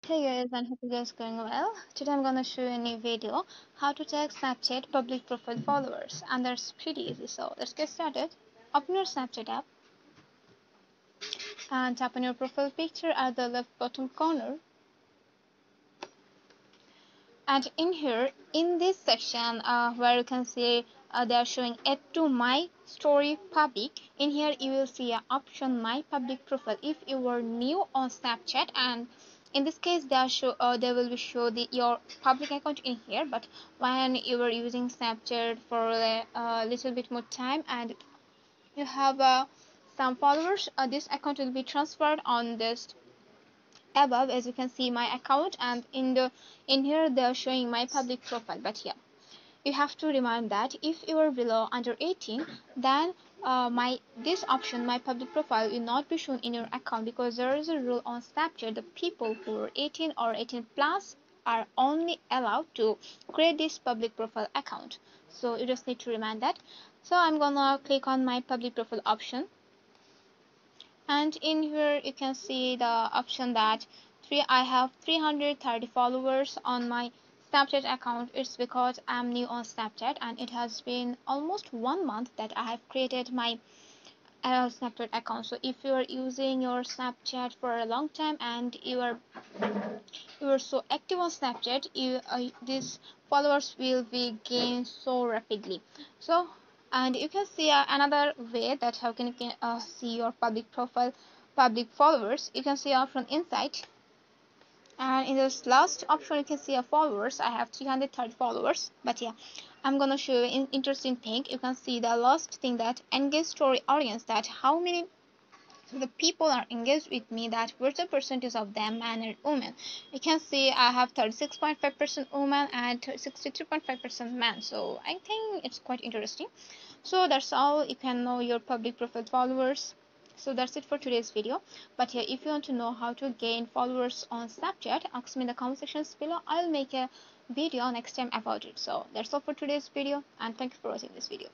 Hey guys, I hope you guys going well. Today I'm gonna show you a new video how to check Snapchat public profile followers, and that's pretty easy. So let's get started. Open your Snapchat app and tap on your profile picture at the left bottom corner. And in here, in this section where you can see they are showing add to my story public. In here you will see an option my public profile if you were new on Snapchat, and in this case they will be show your public account in here. But when you were using Snapchat for a little bit more time and you have some followers, this account will be transferred on this above. As you can see my account, and in here they are showing my public profile. But yeah, you have to remind that if you are below under 18, then my this option my public profile will not be shown in your account, because there is a rule on Snapchat: the people who are 18 or 18 plus are only allowed to create this public profile account. So you just need to remind that. So I'm gonna click on my public profile option, and in here you can see the option that I have 330 followers on my Snapchat account. It's because I'm new on Snapchat and it has been almost 1 month that I have created my Snapchat account. So if you are using your Snapchat for a long time and you are so active on Snapchat, these followers will be gained so rapidly. So, and you can see another way that how can you see your public profile, public followers. You can see from inside, and in this last option you can see followers. I have 330 followers. But yeah, I'm gonna show you an interesting thing. You can see the last thing, that engage story audience, that how many the people are engaged with me, that what's the percentage of them men and women. You can see I have 36.5% women and 63.5% men, so I think it's quite interesting. So that's all. You can know your public profile followers. So that's it for today's video. But yeah, if you want to know how to gain followers on Snapchat, ask me in the comment sections below. I'll make a video next time about it. So that's all for today's video, and thank you for watching this video.